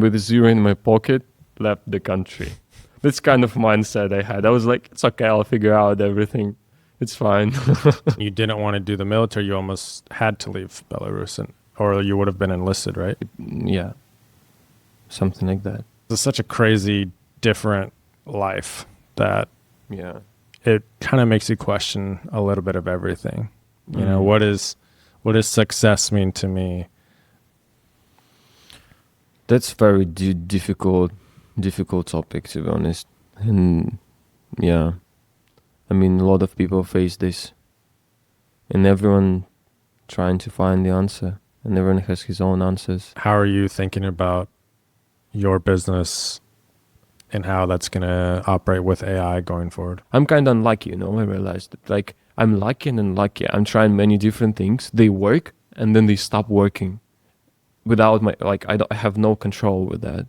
with 0 in my pocket, left the country. That's kind of mindset I had. I was like, it's okay, I'll figure out everything. It's fine. You didn't want to do the military. You almost had to leave Belarus, or you would have been enlisted, right? Yeah, something like that. It's such a crazy, different life that Yeah. it kind of makes you question a little bit of everything. You know, what does success mean to me? That's very difficult topic, to be honest. And yeah, I mean, a lot of people face this, and everyone trying to find the answer, and everyone has his own answers. How are you thinking about your business and how that's going to operate with AI going forward? I'm kind of unlucky, you know. I realized that, like, I'm lucky and unlucky. I'm trying many different things. They work, and then they stop working. Without my, like, I have no control with that.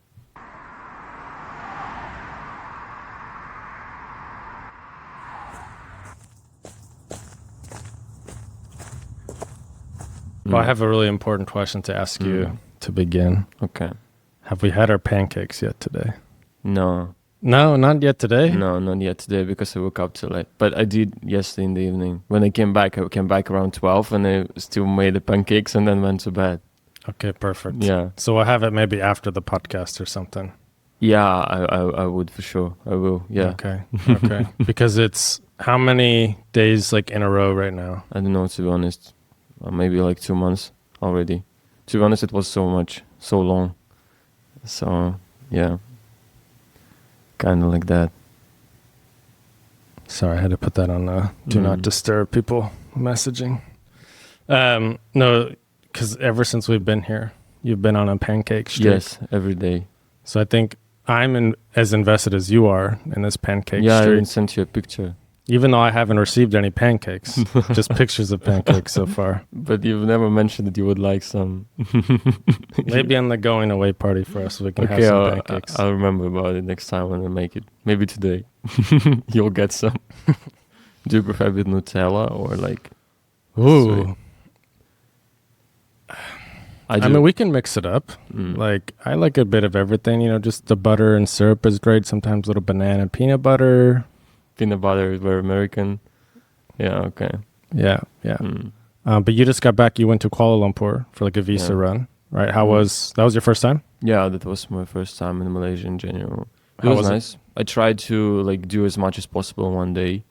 Well, I have a really important question to ask you to begin. Okay. Have we had our pancakes yet today? No, not yet today? no, not yet today because I woke up too late. But I did yesterday in the evening. When I came back around 12 and I still made the pancakes and then went to bed. Okay, perfect. Yeah. So we'll have it maybe after the podcast or something. Yeah, I would for sure. I will. Yeah. Okay. Because it's how many days like in a row right now? I don't know, to be honest. Maybe like 2 months already. To be honest, it was so long. So, yeah. Kind of like that. Sorry, I had to put that on do not disturb people messaging. No, because ever since we've been here, you've been on a pancake streak. Yes, every day. So I think I'm as invested as you are in this pancake Yeah, I streak. even sent you a picture. Even though I haven't received any pancakes, just pictures of pancakes so far. But you've never mentioned that you would like some. Maybe on the going away party for us, we can have some pancakes. I'll remember about it next time when I make it. Maybe today. You'll get some. Do you prefer with Nutella or like... Ooh. Sweet? I mean, we can mix it up. Like, I like a bit of everything, you know, just the butter and syrup is great. Sometimes a little banana and peanut butter. Peanut butter is very American. Yeah, okay. Yeah. But you just got back. You went to Kuala Lumpur for like a visa run, right? That was your first time? Yeah, that was my first time in Malaysia in general. It How was was it? nice. I tried to like do as much as possible in one day.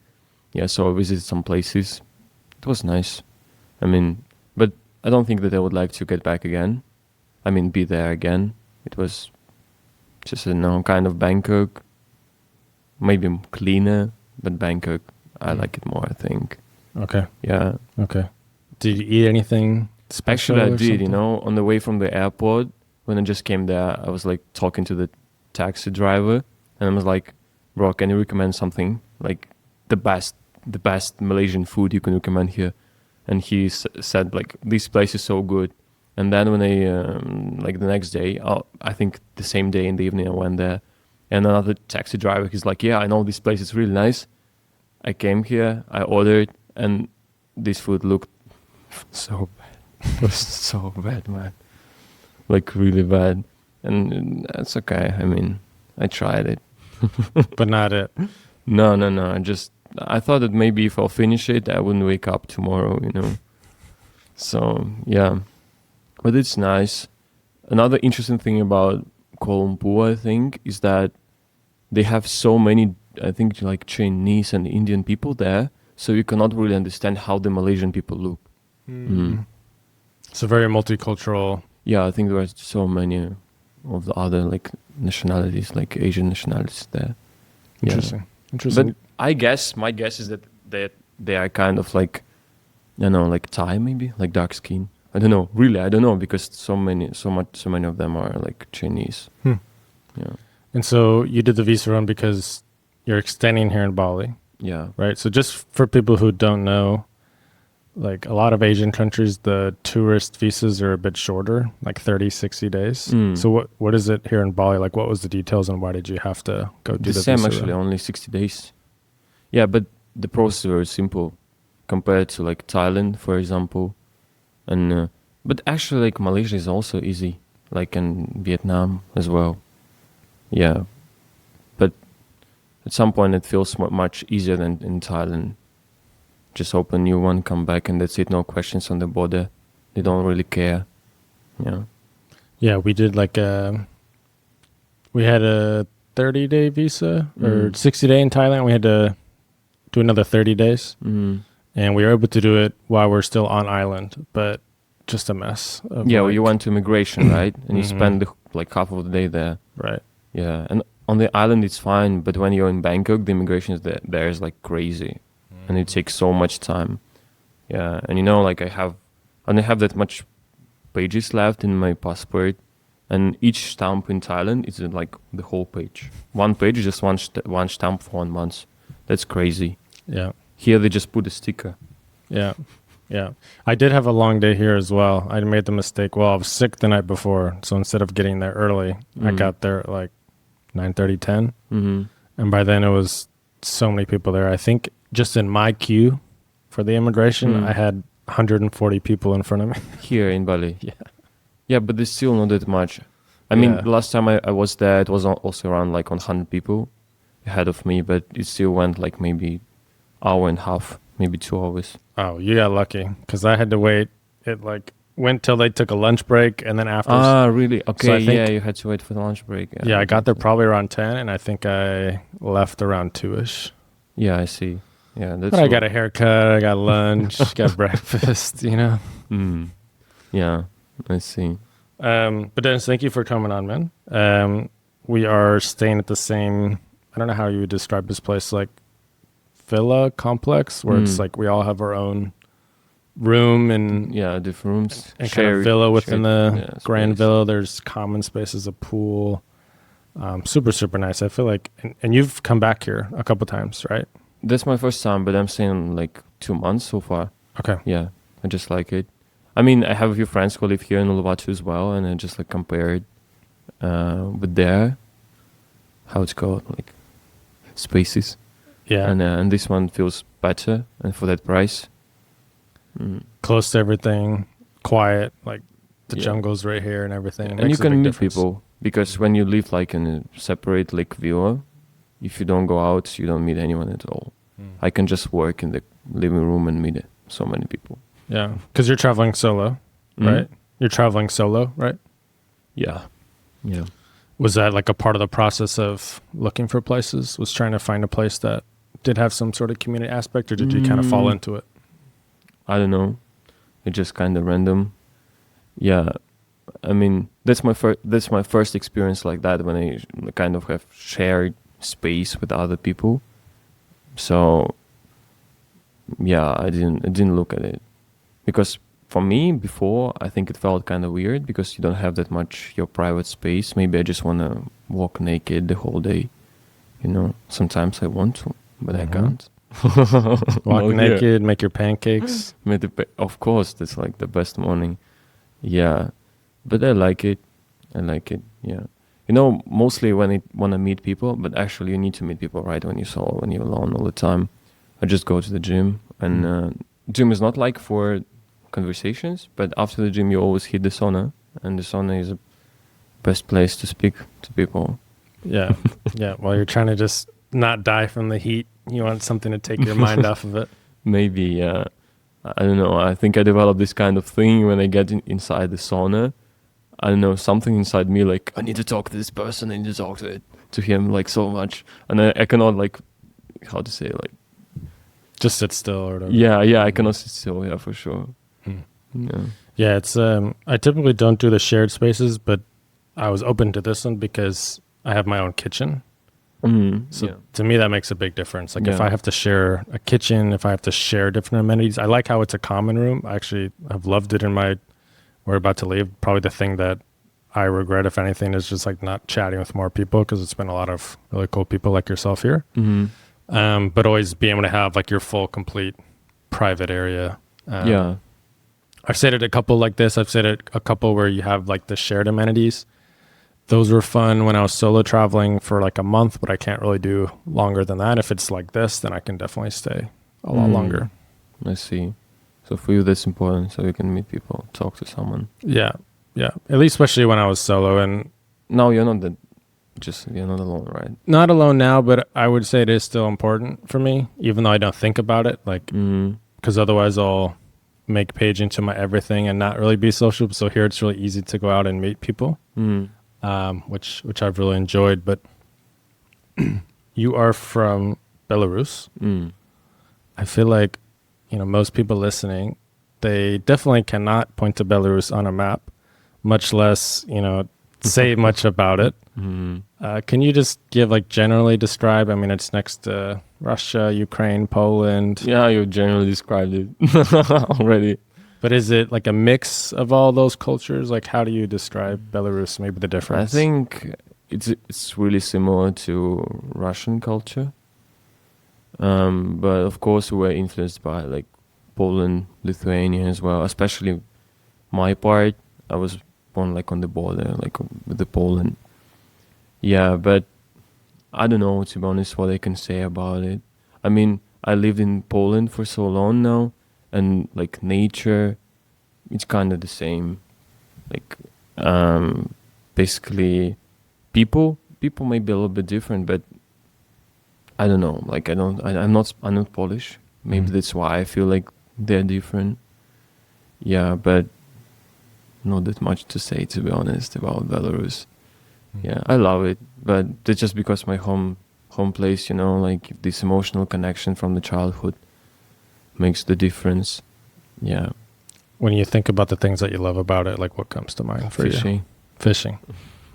Yeah, so I visited some places. It was nice. I mean, but I don't think that I would like to get back again. I mean, be there again. It was just, kind of Bangkok. Maybe cleaner, but Bangkok, I like it more, I think. Okay. Yeah. Okay. Did you eat anything special? Actually, I or did, something? on the way from the airport, when I just came there, I was like talking to the taxi driver and I was like, bro, can you recommend something? Like the best Malaysian food you can recommend here? And he said like, this place is so good. And then when I, like the next day, I think the same day in the evening I went there, and another taxi driver, he's like, yeah, I know this place is really nice. I came here, I ordered, and this food looked so bad. It was so bad, man. Like really bad. And that's okay. I mean, I tried it. But not it. No. I thought that maybe if I'll finish it, I wouldn't wake up tomorrow, So, yeah. But it's nice. Another interesting thing about Kuala Lumpur, I think, is that they have so many, I think, like Chinese and Indian people there, so you cannot really understand how the Malaysian people look. It's a very multicultural. Yeah, I think there are so many of the other like nationalities, like Asian nationalities there. Interesting. But my guess is that they are kind of like, like Thai maybe, like dark skin. I don't know, really, I don't know, because so many of them are like Chinese. Yeah. And so you did the visa run because you're extending here in Bali, Yeah. right? So just for people who don't know, like a lot of Asian countries, the tourist visas are a bit shorter, like 30, 60 days. So what is it here in Bali? Like what was the details and why did you have to go do the same visa actually, run? only 60 days. Yeah, but the process is very simple compared to like Thailand, for example. And but actually like Malaysia is also easy. like in Vietnam as well. Yeah, but at some point it feels much easier than in Thailand. Just open new one, come back, and that's it. No questions on the border. They don't really care. Yeah. Yeah, we did we had a 30-day visa or 60-day in Thailand. We had to do another 30 days. And we were able to do it while we're still on island, but just a mess. Yeah, well, you went to immigration, right? And you spend like half of the day there. Right. Yeah, and on the island it's fine, but when you're in Bangkok, the immigration is there is like crazy, and it takes so much time. Yeah, and you know, like I only have that much pages left in my passport, and each stamp in Thailand is like the whole page. One page is just one stamp for 1 month. That's crazy. Yeah. Here they just put a sticker. Yeah. Yeah. I did have a long day here as well. I made the mistake. Well, I was sick the night before. So instead of getting there early, I got there at like 9:30, 10. And by then it was so many people there. I think just in my queue for the immigration, I had 140 people in front of me. Here in Bali. Yeah. Yeah, but there's still not that much. I mean, the last time I was there, it was also around like 100 people ahead of me, but it still went like maybe hour and a half, maybe 2 hours. Oh, you got lucky because I had to wait. It like went till they took a lunch break, and then after. Ah, really? Okay, so I think, yeah, you had to wait for the lunch break. Yeah, I got there probably around 10, and I think I left around 2-ish. Yeah, I see. Yeah, that's. But I got a haircut, I got lunch, got breakfast, you know. Yeah, I see. But Dennis, thank you for coming on, man. We are staying at the same. I don't know how you would describe this place, like villa complex, where it's like we all have our own room and different rooms and kind of villa within the grand space. villa. There's common spaces, a pool. Super nice. I feel like, and you've come back here a couple times, right? That's my first time, but I'm staying like 2 months so far. Okay. Yeah, I just like it. I mean, I have a few friends who live here in Uluwatu as well, and I just like compared with their, how it's called, like spaces. Yeah. And this one feels better, and for that price. Close to everything, quiet, like the jungle's right here and everything. And you can meet people, because when you live like in a separate like villa, if you don't go out, you don't meet anyone at all. I can just work in the living room and meet so many people. Yeah, because you're traveling solo, right? You're traveling solo, right? Yeah. Yeah. Was that like a part of the process of looking for places? Was trying to find a place that did have some sort of community aspect, or did you kind of fall into it? I don't know. It's just kind of random. Yeah. I mean, that's my first experience like that, when I kind of have shared space with other people. So yeah, I didn't look at it, because for me before, I think it felt kind of weird because you don't have that much your private space. Maybe I just want to walk naked the whole day, you know. Sometimes I want to, but I can't. Walk naked, make your pancakes. Of course, that's like the best morning. Yeah, but I like it. Yeah, you know, mostly when I want to meet people, but actually you need to meet people, right? When you're alone all the time. I just go to the gym, and gym is not like for conversations, but after the gym you always hit the sauna, and the sauna is the best place to speak to people. Yeah. Yeah. While you're trying to just not die from the heat, you want something to take your mind off of it. Maybe, I don't know. I think I developed this kind of thing when I get inside the sauna. I don't know, something inside me like, I need to talk to this person, I need to talk to him like so much. And I cannot like, how to say, like, just sit still or whatever. Yeah, I cannot sit still, yeah, for sure. Yeah, it's I typically don't do the shared spaces, but I was open to this one because I have my own kitchen. So to me that makes a big difference. Like if I have to share a kitchen, if I have to share different amenities, I like how it's a common room. Actually, I've loved it we're about to leave. Probably the thing that I regret, if anything, is just like not chatting with more people, because it's been a lot of really cool people like yourself here. But always being able to have like your full, complete private area. I've said it a couple like this. I've said it a couple where you have like the shared amenities. Those were fun when I was solo traveling for like a month, but I can't really do longer than that. If it's like this, then I can definitely stay a lot longer. I see. So for you, that's important, so you can meet people, talk to someone. Yeah. Yeah, at least especially when I was solo and No, you're not that. Just you're not alone, right? not alone now, but I would say it is still important for me, even though I don't think about it. Like, Mm. because otherwise I'll make page into my everything and not really be social. So here it's really easy to go out and meet people, Mm. which I've really enjoyed. But you are from Belarus. Mm. I feel like, most people listening, they definitely cannot point to Belarus on a map, much less, say much about it. Mm. Can you just give generally describe? I mean, it's next to Russia, Ukraine, Poland. Yeah, you generally described it already. But is it like a mix of all those cultures? Like, how do you describe Belarus? Maybe the I difference. think it's really similar to Russian culture, but of course we were influenced by like Poland, Lithuania as well. Especially my part, I was born like on the border, like with the Poland. Yeah, but I don't know, to be honest, what I can say about it. I mean, I lived in Poland for so long now, and like nature, it's kind of the same. Like, basically, people may be a little bit different, but I don't know. Like, I'm not Polish. Maybe Mhm. that's why I feel like they're different. Yeah, but not that much to say, to be honest, about Belarus. Yeah, I love it, but that's just because my home place, like this emotional connection from the childhood makes the difference. Yeah, When you think about the things that you love about it, like what comes to mind for you? fishing. Fishing.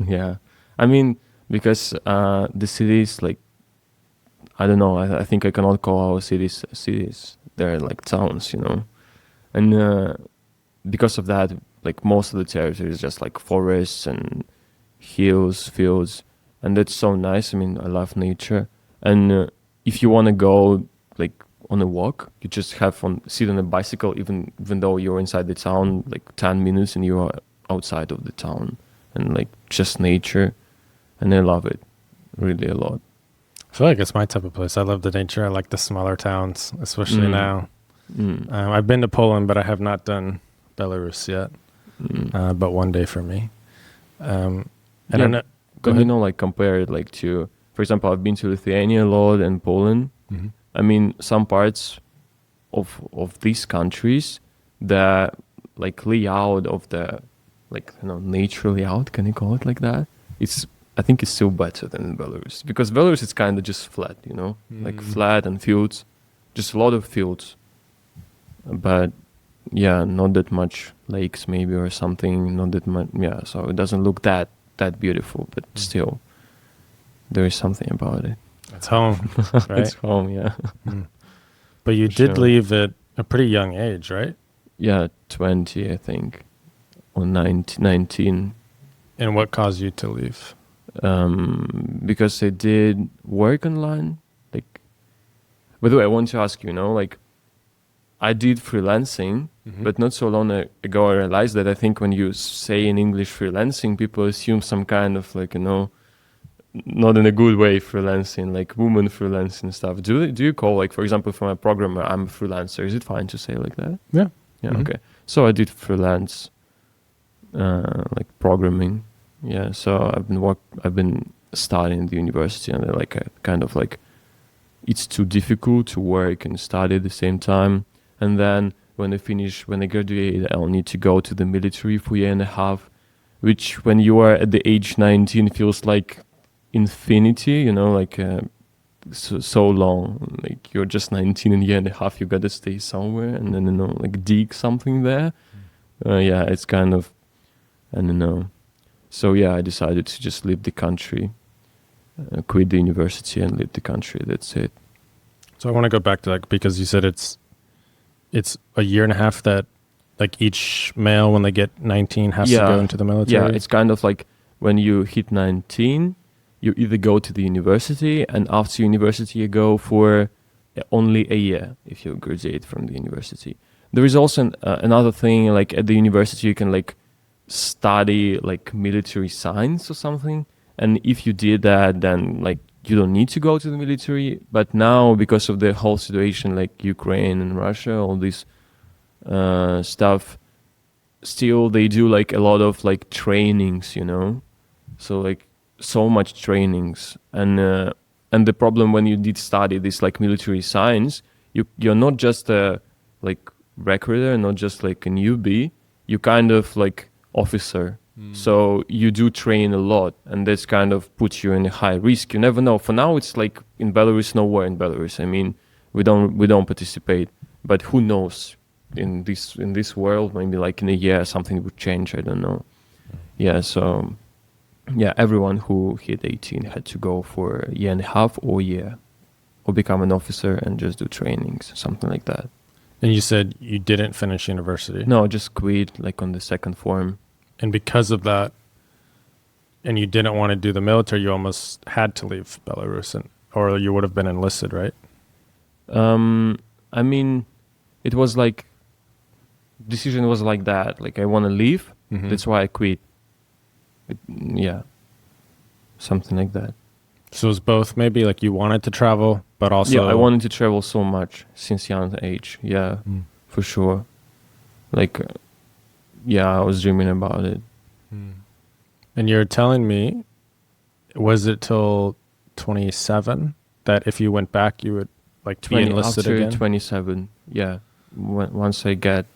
Yeah, I mean because the cities, like I don't know, I think I cannot call our cities cities. They're like towns, and because of that, like most of the territory is just like forests and hills, fields, and that's so nice. I mean, I love nature, and if you want to go like on a walk, you just have sit on a bicycle, even though you're inside the town, like 10 minutes, and you are outside of the town, and like just nature, and I love it really a lot. I feel like it's my type of place. I love the nature. I like the smaller towns, especially Mm. now. Mm. I've been to Poland, but I have not done Belarus yet. Mm. But one day for me. And Yeah, I know, go but ahead. like compare it like to, for example, I've been to Lithuania a lot and Poland. Mhm. I mean, some parts of these countries, the like layout of the like nature layout, can you call it like that? It's I think it's still better than Belarus, because Belarus is kind of just flat, like flat and fields, just a lot of fields, but yeah, not that much lakes maybe or something, not that much. Yeah, so it doesn't look that beautiful, but still there is something about it. It's home, right? It's home, yeah. Mm. But you For did sure. leave at a pretty young age, right? Yeah, 20, I think, or 19. And what caused you to leave? Because I did work online. Like, by the way, I want to ask you, like, I did freelancing, but not so long ago I realized that I think when you say in English freelancing, people assume some kind of like, not in a good way freelancing, like woman freelancing stuff. Do you call, like, for example, if I'm a programmer, I'm a freelancer? Is it fine to say like that? Yeah. Yeah, Mhm. okay. So I did freelance, like programming. Yeah, so I've been studying at the university, and like kind of like it's too difficult to work and study at the same time. And then when I graduate, I'll need to go to the military for a year and a half, which when you are at the age 19 feels like infinity, like so long. Like you're just 19 and a year and a half, you gotta stay somewhere and then like dig something there. Yeah, it's kind of, I don't know. So yeah, I decided to just leave the country, quit the university and leave the country. That's it. So I want to go back to that because you said it's a year and a half that like each male when they get 19 has to go into the military. Yeah, it's kind of like when you hit 19, you either go to the university, and after university you go for only a year if you graduate from the university. There is also another thing, like at the university you can like study like military science or something, and if you did that, then like you don't need to go to the military. But now, because of the whole situation, like Ukraine and Russia, all this stuff, still they do like a lot of like trainings, so like so much trainings. And the problem when you did study this like military science, you're not just a like recruiter, not just like a newbie, you kind of like officer. So you do train a lot, and this kind of puts you in a high risk. You never know. For now, it's like in Belarus, nowhere in Belarus. I mean, we don't participate, but who knows? In this world, maybe like in a year, something would change. I don't know. Yeah. So, yeah, everyone who hit 18 had to go for a year and a half or a year, or become an officer and just do trainings, something like that. And you said you didn't finish university. No, just quit like on the second form. And because of that, and you didn't want to do the military, you almost had to leave Belarus, or you would have been enlisted, right? I mean, it was like, decision was like that. Like, I want to leave. Mm-hmm. That's why I quit. Yeah. Something like that. So it was both, maybe like you wanted to travel, but also... Yeah, I wanted to travel so much since young age. Yeah, for sure. Like... yeah, I was dreaming about it. And you're telling me, was it till 27 that if you went back, you would like be enlisted again? After 27, yeah. Once I get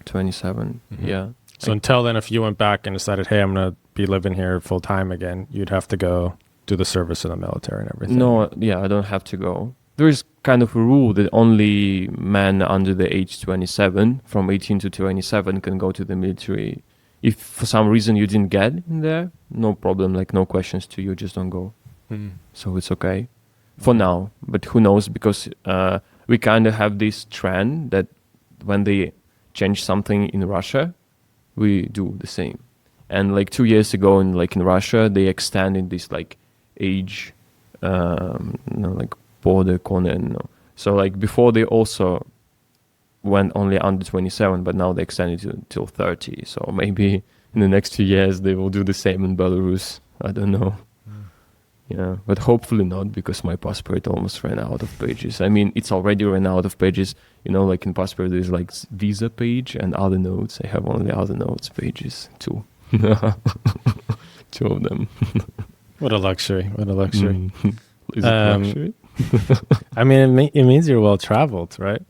27, yeah. So until then, if you went back and decided, hey, I'm going to be living here full time again, you'd have to go do the service in the military and everything. No, yeah, I don't have to go. There is kind of a rule that only men under the age 27, from 18 to 27, can go to the military. If for some reason you didn't get in there, no problem, like no questions to you, just don't go. So it's okay for now. But who knows, because we kind of have this trend that when they change something in Russia, we do the same. And like 2 years ago in Russia, they extended this like age, like border corner. So like before they also went only under 27, but now they extended it till 30. So maybe in the next few years they will do the same in Belarus. I don't know. Yeah, but hopefully not, because my passport almost ran out of pages. I mean, it's already ran out of pages. Like in passport there's like visa page and other notes. I have only other notes pages, 2. 2 of them. What a luxury. Is it luxury? I mean, it means you're well traveled, right?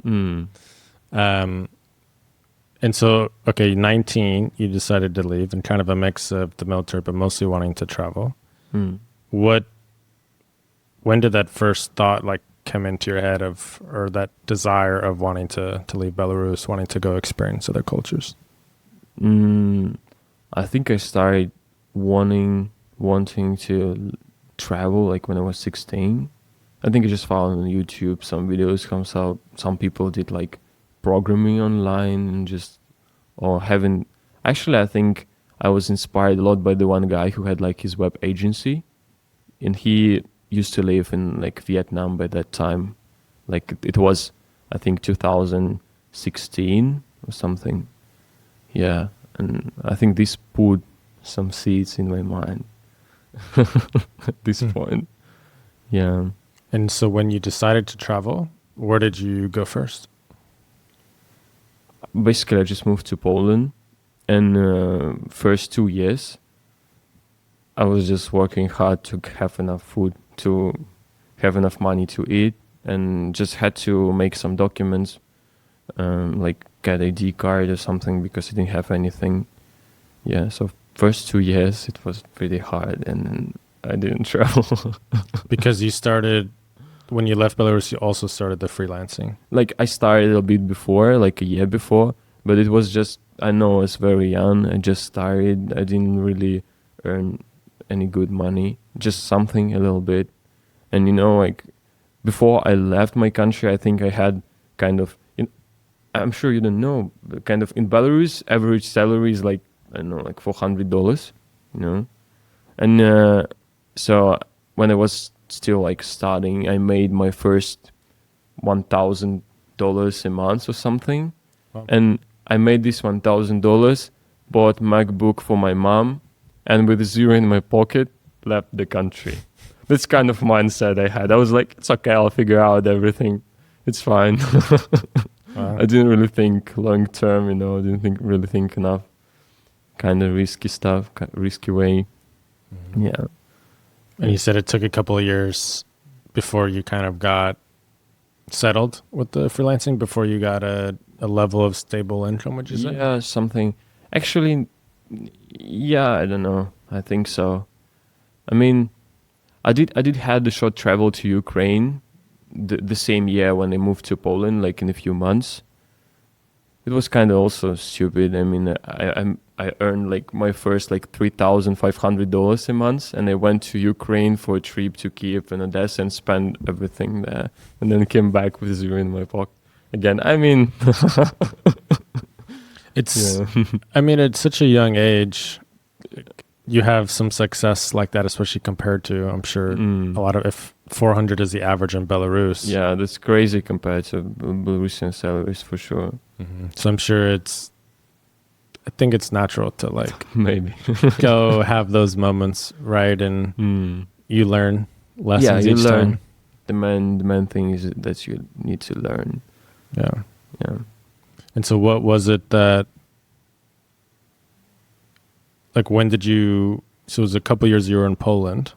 And so, okay, 19, you decided to leave, and kind of a mix of the military, but mostly wanting to travel. When did that first thought like come into your head or that desire of wanting to leave Belarus, wanting to go experience other cultures? I think I started wanting to travel like when I was 16. I think I just found on YouTube some videos comes out. Some people did like programming online and actually I think I was inspired a lot by the one guy who had like his web agency, and he used to live in like Vietnam by that time. Like it was, I think 2016 or something. Yeah. And I think this put some seeds in my mind at this point. Yeah. And so when you decided to travel, where did you go first? Basically, I just moved to Poland, and first 2 years, I was just working hard to have enough food, to have enough money to eat, and just had to make some documents, like get a ID card or something, because I didn't have anything. Yeah, so first 2 years, it was pretty hard, and I didn't travel. Because you started... When you left Belarus, you also started the freelancing. Like I started a bit before, like a year before, but it was just, I know I was very young. I just started. I didn't really earn any good money, just something a little bit. And like before I left my country, I think I had kind of, I'm sure you don't know, but kind of in Belarus, average salary is like, I don't know, like $400, And so when I was still like starting, I made my first $1,000 a month or something. Wow. And I made this $1,000, bought MacBook for my mom, and with $0 in my pocket, left the country. This kind of mindset I had. I was like, it's okay, I'll figure out everything. It's fine. Wow. I didn't really think long term, I didn't really think enough. kind of risky stuff, risky way. Yeah. And you said it took a couple of years before you kind of got settled with the freelancing, before you got a level of stable income, would you say? Yeah, something. Actually, yeah, I don't know. I think so. I mean, I did had the short travel to Ukraine the same year when I moved to Poland, like in a few months. It was kind of also stupid. I mean, I earned like my first like $3,500 a month, and I went to Ukraine for a trip to Kiev and Odessa and spent everything there, and then came back with zero in my pocket. Again, I mean, It's, yeah. I mean, at such a young age, you have some success like that, especially compared to, I'm sure, a lot of, if 400 is the average in Belarus. Yeah, that's crazy compared to Belarusian salaries for sure. So I'm sure I think it's natural to like Maybe. go have those moments, right? And you learn lessons Yeah, you each learn. time. The main thing is that you need to learn. Yeah. Yeah. And so what was it that, like, when did you, so it was a couple years you were in Poland.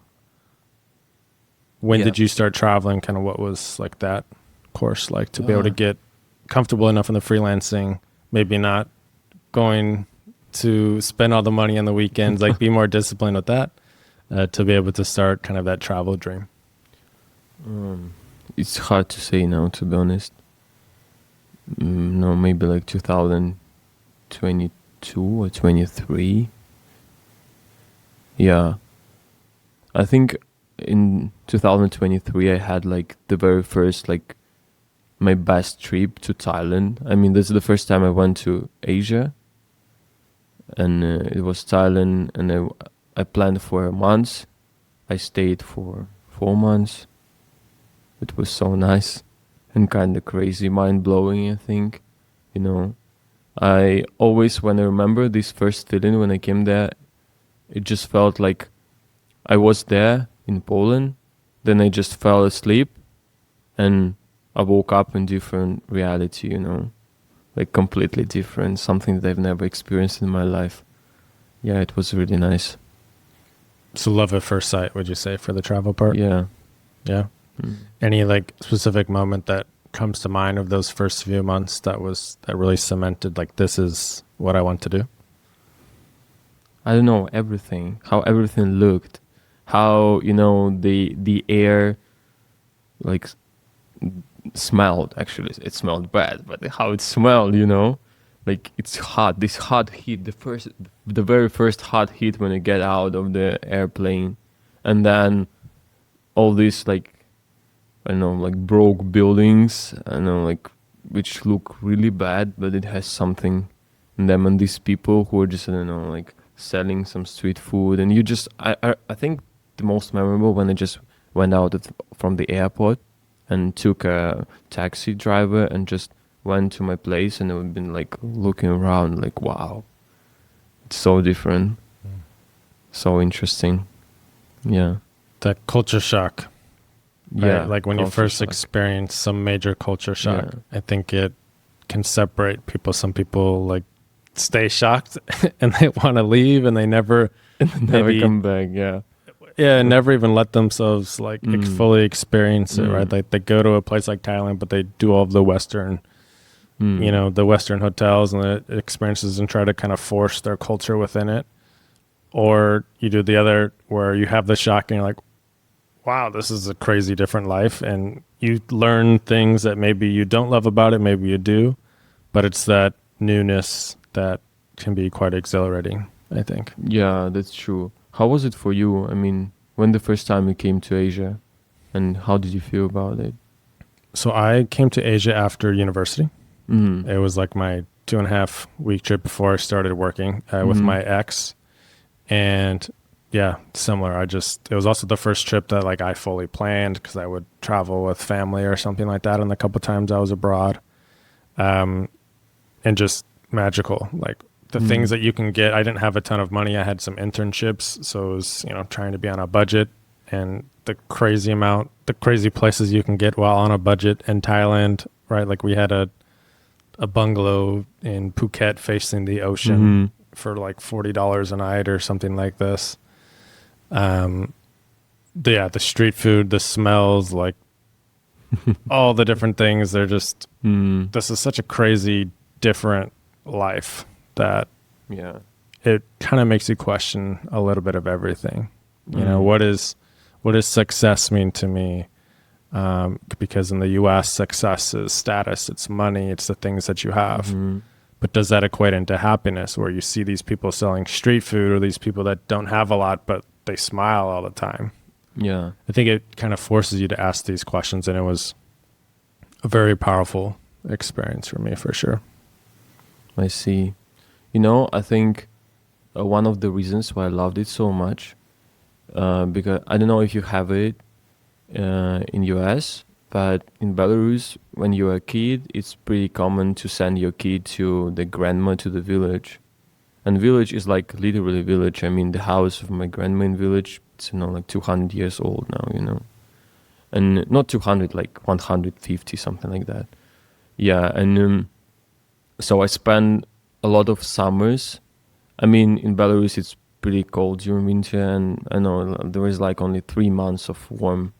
When Yeah. did you start traveling? Kind of what was like that course like to be able to get comfortable enough in the freelancing, maybe not going to spend all the money on the weekends, like be more disciplined with that, to be able to start kind of that travel dream? It's hard to say now, to be honest. No, maybe like 2022 or 23. Yeah. I think in 2023 I had like the very first, like my best trip to Thailand. I mean, this is the first time I went to Asia, and it was Thailand, and I planned for a month. I stayed for 4 months. It was so nice and kind of crazy, mind-blowing, I think. You know, I always, when I remember this first feeling when I came there, it just felt like I was there in Poland, then I just fell asleep, and I woke up in different reality, you know, like completely different, something that I've never experienced in my life. Yeah, it was really nice. So love at first sight, would you say, for the travel part? Yeah. Yeah. Any like specific moment that comes to mind of those first few months that really cemented, like, this is what I want to do? I don't know, everything, how everything looked, how, you know, the air like smelled. Actually, it smelled bad, but how it smelled, you know, like it's hot, this hot heat, the very first hot heat when you get out of the airplane, and then all these, like, I don't know, like broke buildings, I don't know, like, which look really bad, but it has something in them, and these people who are just, I don't know, like selling some street food, and you just, I think the most memorable when I just went out from the airport and took a taxi driver and just went to my place, and I've been like looking around like, wow, it's so different, so interesting. Yeah. That culture shock. Right? Yeah, Like when you culture first shock. experience some major culture shock, Yeah. I think it can separate people. Some people like stay shocked and they want to leave, and they never Never maybe- come back. Yeah. never even let themselves like fully experience it, right? Mm. Like they go to a place like Thailand, but they do all of the Western, you know, the Western hotels and the experiences, and try to kind of force their culture within it. Or you do the other where you have the shock and you're like, wow, this is a crazy different life. And you learn things that maybe you don't love about it, maybe you do, but it's that newness that can be quite exhilarating, I think. Yeah, that's true. How was it for you? I mean, when the first time you came to Asia, and how did you feel about it? So I came to Asia after university. Mm. It was like my 2.5 week trip before I started working with my ex. And yeah, similar. It was also the first trip that like I fully planned, because I would travel with family or something like that. And the couple times I was abroad, and just magical, like the things that you can get. I didn't have a ton of money. I had some internships. So it was, you know, trying to be on a budget, and the crazy places you can get while on a budget in Thailand, right? Like we had a bungalow in Phuket facing the ocean for like $40 a night or something like this. The street food, the smells, like all the different things. They're just, this is such a crazy, different life that Yeah. it kind of makes you question a little bit of everything. You know, what does success mean to me? Because in the US, success is status, it's money, it's the things that you have. But does that equate into happiness, where you see these people selling street food, or these people that don't have a lot, but they smile all the time? Yeah. I think it kind of forces you to ask these questions, and it was a very powerful experience for me, for sure. I see. You know, I think one of the reasons why I loved it so much, because I don't know if you have it in US, but in Belarus, when you're a kid, it's pretty common to send your kid to the grandma to the village. And village is like literally village. I mean, the house of my grandma in village, it's, you know, like 200 years old now, you know. And not 200, like 150, something like that. Yeah, and so I spend a lot of summers. I mean, in Belarus, it's pretty cold during winter, and I know there is like only 3 months of warm.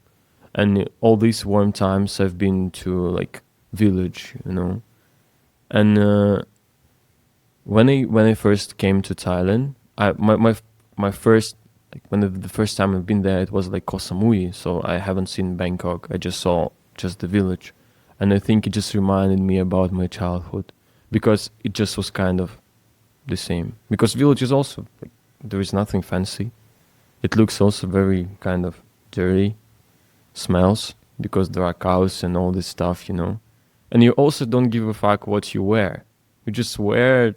And all these warm times I've been to like village, you know. And when I first came to Thailand, my first, like when the first time I've been there, it was like Koh Samui, so I haven't seen Bangkok. I just saw just the village, and I think it just reminded me about my childhood, because it just was kind of the same. Because village is also like, there is nothing fancy. It looks also very kind of dirty, smells, because there are cows and all this stuff, you know. And you also don't give a fuck what you wear. You just wear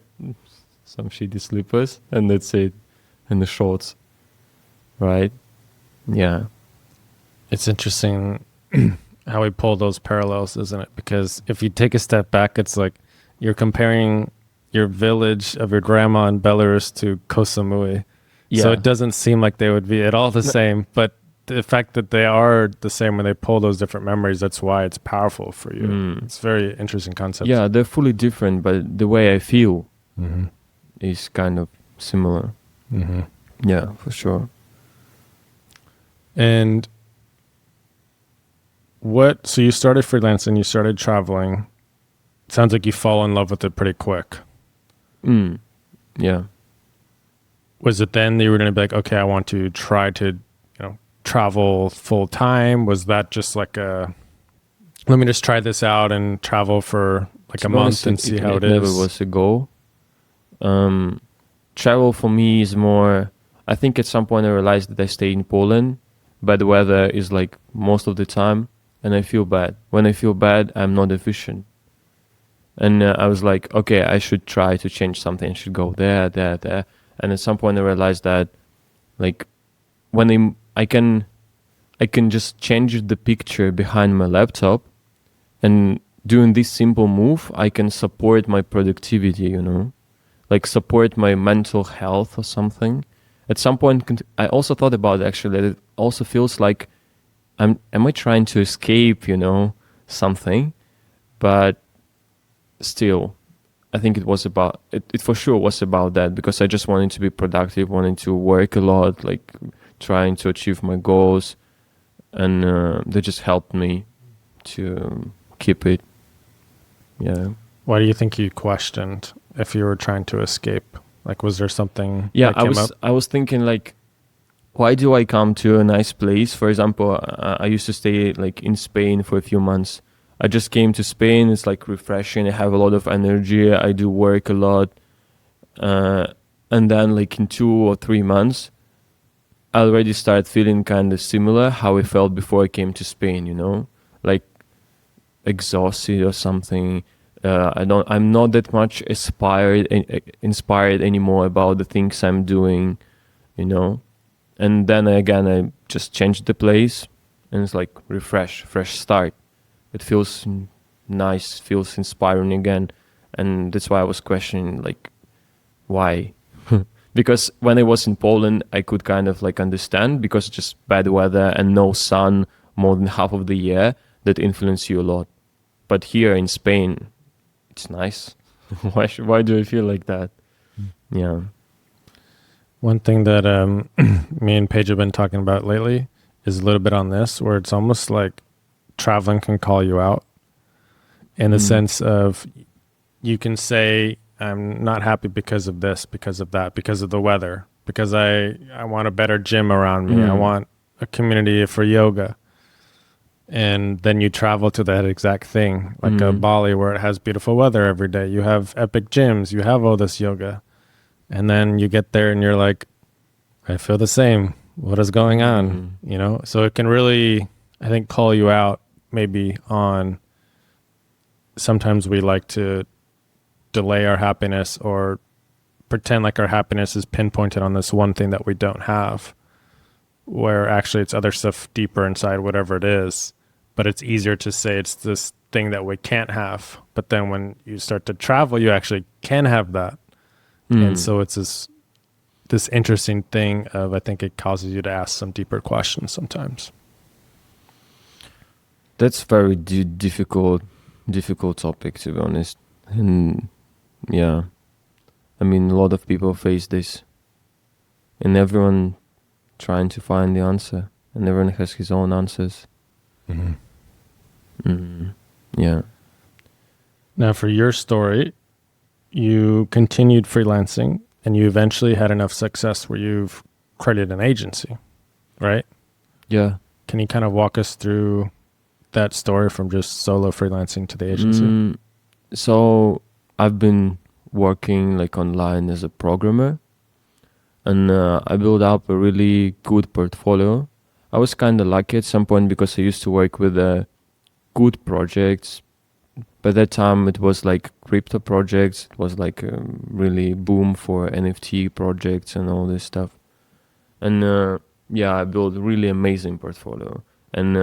some shitty slippers and that's it, and the shorts, right? Yeah. It's interesting how we pull those parallels, isn't it? Because if you take a step back, it's like you're comparing your village of your grandma in Belarus to Koh Samui. Yeah. So it doesn't seem like they would be at all the same, but the fact that they are the same when they pull those different memories, that's why it's powerful for you. It's a very interesting concept. Yeah, they're fully different, but the way I feel is kind of similar. Yeah, for sure. And so you started freelancing, you started traveling. It sounds like you fall in love with it pretty quick. Yeah. Was it then that you were going to be like, okay, I want to try to, travel full time? Was that just like let me just try this out and travel for like a month and see how it is? It never was a goal. Travel for me is more, I think at some point I realized that I stay in Poland, but the weather is like most of the time, and I feel bad. When I feel bad, I'm not efficient. And I was like, okay, I should try to change something. I should go there. And at some point I realized that like when I can just change the picture behind my laptop, and doing this simple move, I can support my productivity, you know, like support my mental health or something. At some point, I also thought about actually that it also feels like am I trying to escape, you know, something, but still, I think it was about it for sure was about that, because I just wanted to be productive, wanted to work a lot, like trying to achieve my goals, and they just helped me to keep it. Yeah. Why do you think you questioned if you were trying to escape? Like, was there something? Yeah, that I was thinking like, why do I come to a nice place? For example, I used to stay like in Spain for a few months. I just came to Spain. It's like refreshing. I have a lot of energy. I do work a lot. And then like in 2 or 3 months, I already started feeling kind of similar how I felt before I came to Spain, you know, like exhausted or something. I'm not that much inspired anymore about the things I'm doing, you know. And then again, I just changed the place, and it's like fresh start. It feels nice, feels inspiring again. And that's why I was questioning, like, why? Because when I was in Poland, I could kind of like understand, because just bad weather and no sun more than half of the year, that influence you a lot. But here in Spain, it's nice. Why do I feel like that? Yeah. One thing that me and Paige have been talking about lately is a little bit on this, where it's almost like traveling can call you out in the sense of you can say, I'm not happy because of this, because of that, because of the weather, because I want a better gym around me. I want a community for yoga. And then you travel to that exact thing, like Bali, where it has beautiful weather every day. You have epic gyms, you have all this yoga. And then you get there and you're like, I feel the same. What is going on? You know? So it can really, I think, call you out maybe on sometimes we like to delay our happiness or pretend like our happiness is pinpointed on this one thing that we don't have, where actually it's other stuff deeper inside, whatever it is. But it's easier to say it's this thing that we can't have. But then when you start to travel, you actually can have that. And so it's this interesting thing of, I think it causes you to ask some deeper questions sometimes. That's very difficult topic, to be honest. And yeah, I mean, a lot of people face this, and everyone trying to find the answer, and everyone has his own answers. Yeah. Now, for your story, you continued freelancing and you eventually had enough success where you've created an agency, right? Yeah. Can you kind of walk us through that story from just solo freelancing to the agency? So I've been working like online as a programmer, and I built up a really good portfolio. I was kind of lucky at some point because I used to work with good projects. By that time, it was like crypto projects. It was like really boom for NFT projects and all this stuff. And yeah, I built a really amazing portfolio. And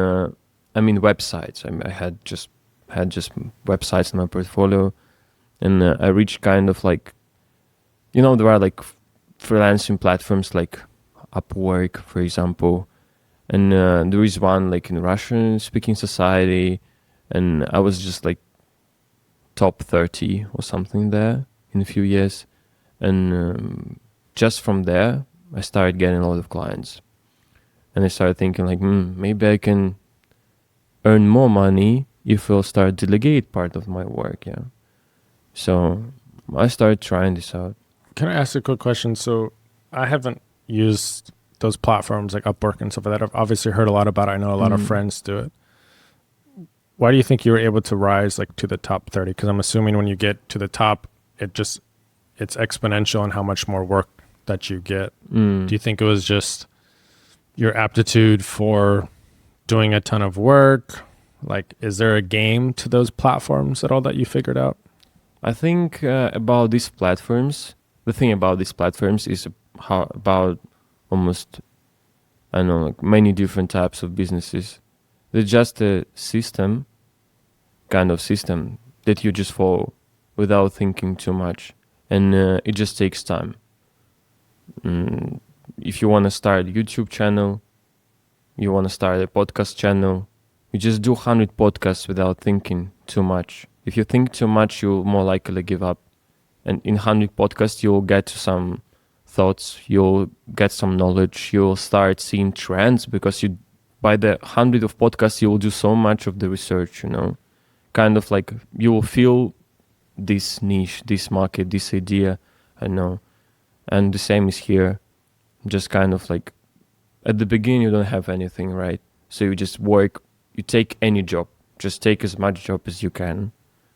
I mean websites. I had just websites in my portfolio, and I reached kind of like, you know, there are like freelancing platforms like Upwork, for example, and there is one like in Russian-speaking society, and I was just like top 30 or something there in a few years. And just from there, I started getting a lot of clients. And I started thinking like, maybe I can earn more money if I'll start delegate part of my work, yeah. So I started trying this out. Can I ask a quick question? So I haven't used those platforms like Upwork and stuff like that. I've obviously heard a lot about it. I know a lot of friends do it. Why do you think you were able to rise like to the top 30? Because I'm assuming when you get to the top, it's exponential in how much more work that you get. Do you think it was just your aptitude for doing a ton of work? Like, is there a game to those platforms at all that you figured out? I think about these platforms, the thing about these platforms is about almost, I don't know, like many different types of businesses. They're just a kind of system that you just follow without thinking too much. And it just takes time. If you want to start a YouTube channel, you want to start a podcast channel, you just do 100 podcasts without thinking too much. If you think too much, you'll more likely give up. And in 100 podcasts, you'll get to some thoughts, you'll get some knowledge, you'll start seeing trends, because by the 100 of podcasts, you will do so much of the research, you know, kind of like you will feel this niche, this market, this idea, I know. And the same is here. Just kind of like at the beginning, you don't have anything, right? So you just work, you take any job, just take as much job as you can,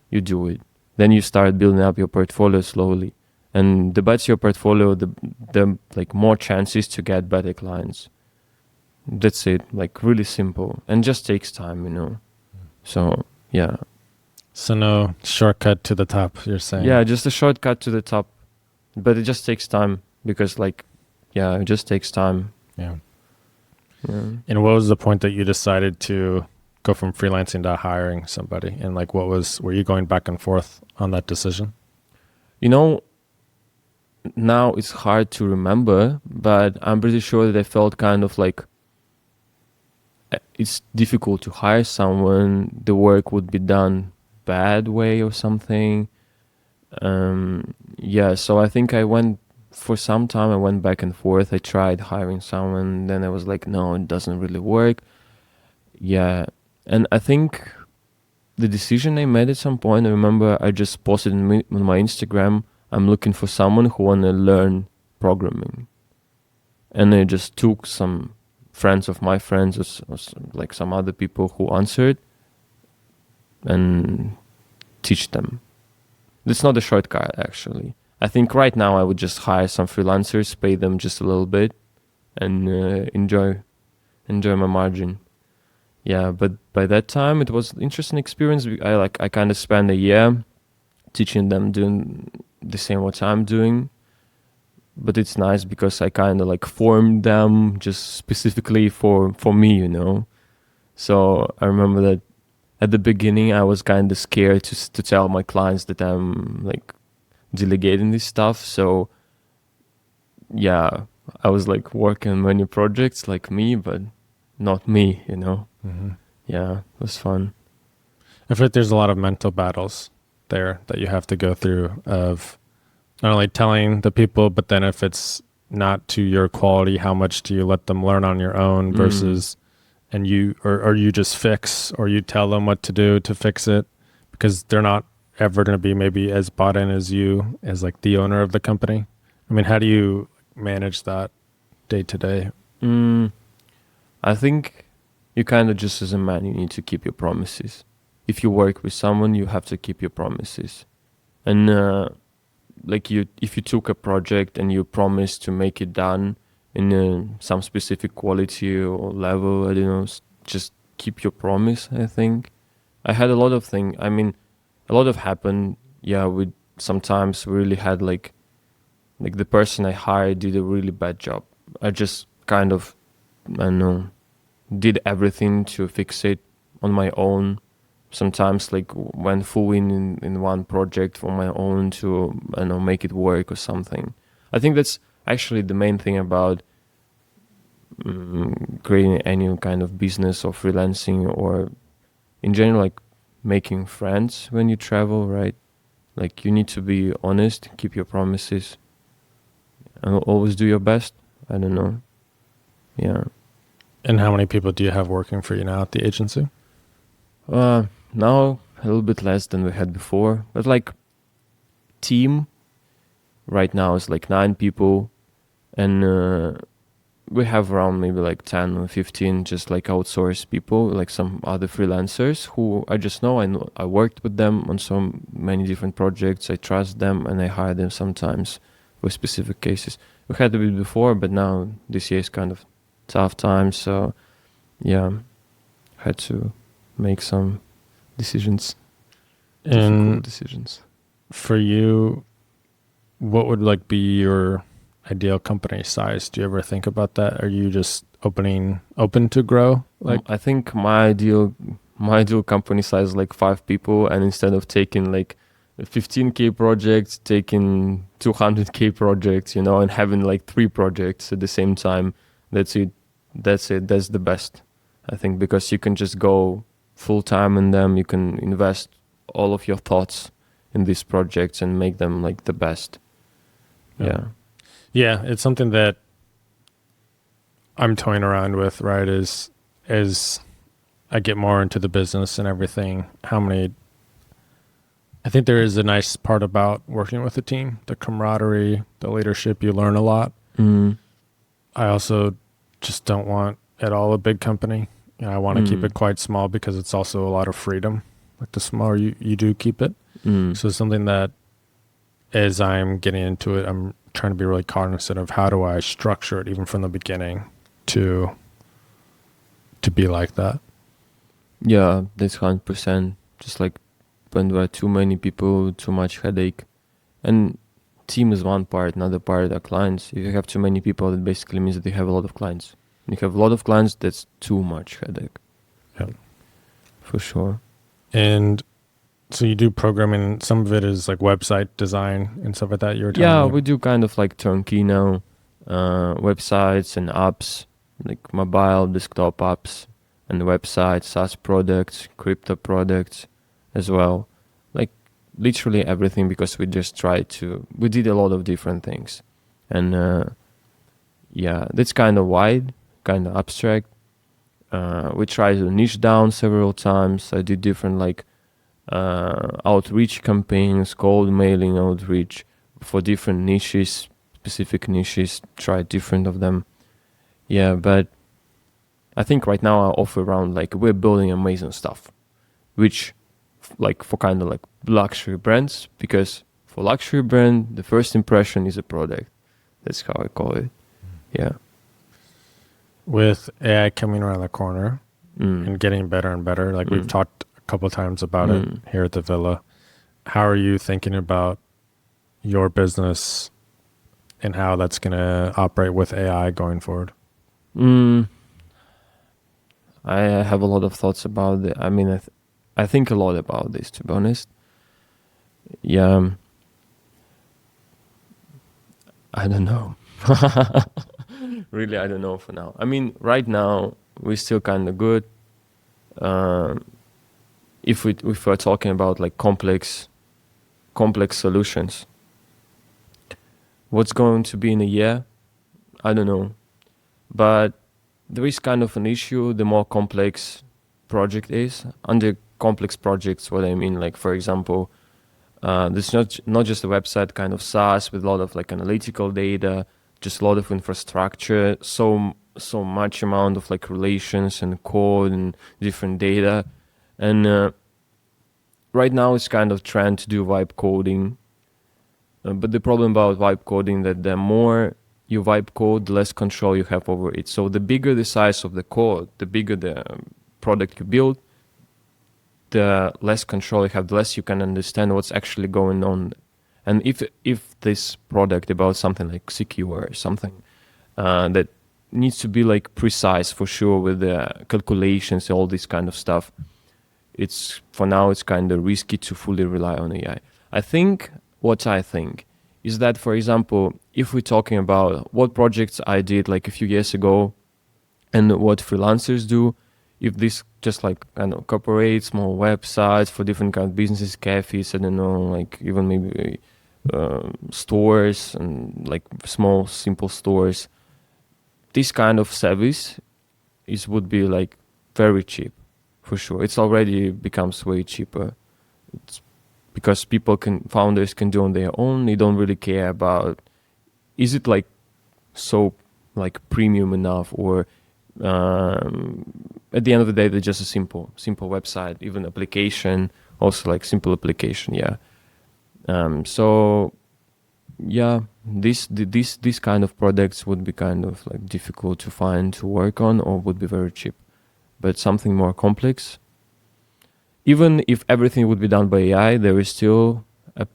you do it. Then you start building up your portfolio slowly. And the better your portfolio, the like more chances to get better clients. That's it, like really simple, and just takes time, you know. So yeah. So no shortcut to the top, you're saying? Yeah, just a shortcut to the top, but it just takes time because, like, yeah, it just takes time. Yeah. Yeah. And what was the point that you decided to go from freelancing to hiring somebody? And like, were you going back and forth on that decision? You know, now it's hard to remember, but I'm pretty sure that I felt kind of like it's difficult to hire someone, the work would be done bad way or something. Yeah, so I think I went for some time I went back and forth. I tried hiring someone, then I was like, no, it doesn't really work. Yeah. And I think the decision I made at some point, I remember I just posted on my Instagram, I'm looking for someone who want to learn programming. And I just took some friends of my friends or like some other people who answered and teach them. It's not a shortcut, actually. I think right now I would just hire some freelancers, pay them just a little bit, and enjoy my margin. Yeah, but by that time it was interesting experience. I kind of spent a year teaching them doing the same what I'm doing. But it's nice because I kind of like formed them just specifically for me, you know. So I remember that at the beginning I was kind of scared to tell my clients that I'm like delegating this stuff. So yeah, I was like working on many projects like me, but not me, you know. Mm-hmm. Yeah, it was fun. I feel like there's a lot of mental battles there that you have to go through of not only telling the people, but then if it's not to your quality, how much do you let them learn on your own versus, and you, or you just fix, or you tell them what to do to fix it because they're not ever going to be maybe as bought in as you, as like the owner of the company. I mean, how do you manage that day to day? I think you kind of just as a man, you need to keep your promises. If you work with someone, you have to keep your promises. And like if you took a project and you promised to make it done in some specific quality or level, I don't know, just keep your promise, I think. I had a lot of things. I mean, a lot of happened. Yeah, we sometimes really had like the person I hired did a really bad job. I just kind of, I don't know, did everything to fix it on my own. Sometimes like went full in one project for my own to, I don't know, make it work or something. I think that's actually the main thing about creating any kind of business or freelancing or in general, like making friends when you travel, right? Like you need to be honest, keep your promises, and always do your best. I don't know. Yeah. And how many people do you have working for you now at the agency? Now a little bit less than we had before, but like team right now is like 9 people, and we have around maybe like 10 or 15 just like outsourced people, like some other freelancers who I just know. I worked with them on so many different projects. I trust them and I hire them sometimes for specific cases. We had a bit before, but now this year is kind of tough time, so yeah, had to make some decisions, difficult decisions. For you, what would like be your ideal company size? Do you ever think about that? Are you just open to grow? Like I think my ideal company size is like 5 people, and instead of taking like 15K projects, taking 200K projects, you know, and having like 3 projects at the same time. That's it. That's the best, I think, because you can just go full time in them. You can invest all of your thoughts in these projects and make them like the best. Yeah, it's something that I'm toying around with, right? As I get more into the business and everything, I think there is a nice part about working with a team, the camaraderie, the leadership, you learn a lot. I also just don't want at all a big company. I want to keep it quite small because it's also a lot of freedom. Like the smaller you do keep it. So it's something that as I'm getting into it, I'm trying to be really cognizant of how do I structure it even from the beginning to be like that. Yeah, that's 100%. Just like when there are too many people, too much headache. And team is one part, another part are clients. If you have too many people, that basically means that you have a lot of clients. When you have a lot of clients, that's too much headache. Yeah. For sure. And so you do programming, some of it is like website design and stuff like that you were telling me? We do kind of like turnkey now, websites and apps, like mobile, desktop apps and websites, SaaS products, crypto products as well. Like literally everything, because we did a lot of different things. And yeah, that's kind of wide, kind of abstract. We tried to niche down several times. I did different like outreach campaigns, cold mailing outreach for different niches, specific niches, tried different of them. Yeah, but I think right now I offer around like we're building amazing stuff, which like for kind of like luxury brands, because for luxury brand, the first impression is a product. That's how I call it. Yeah. With AI coming around the corner Mm. and getting better and better, like we've talked a couple of times about it here at the villa, how are you thinking about your business and how that's going to operate with AI going forward? I have a lot of thoughts about it. I mean, I think a lot about this, to be honest. Yeah. I don't know. Really, I don't know for now. I mean, right now we're still kind of good. If we're talking about like complex solutions, what's going to be in a year? I don't know. But there is kind of an issue the more complex project is. Under complex projects, what I mean, like for example, there's not just a website kind of SaaS with a lot of like analytical data, just a lot of infrastructure, so much amount of like relations and code and different data. And right now it's kind of trend to do vibe coding. But the problem about vibe coding that the more you vibe code, the less control you have over it. So the bigger the size of the code, the bigger the product you build, the less control you have, the less you can understand what's actually going on. And if this product about something like secure or something that needs to be like precise for sure with the calculations, all this kind of stuff, it's for now it's kind of risky to fully rely on AI. I think is that, for example, if we're talking about what projects I did like a few years ago and what freelancers do, if this just like kind of corporate small websites for different kind of businesses, cafes, I don't know, like even maybe stores and like small simple stores, this kind of service would be like very cheap for sure. It's already becomes way cheaper. It's because founders can do on their own. They don't really care about is it like so like premium enough, or at the end of the day they're just a simple website, even application, also like simple application. Yeah. So yeah, these kind of products would be kind of like difficult to find to work on, or would be very cheap. But something more complex, even if everything would be done by AI, there is still a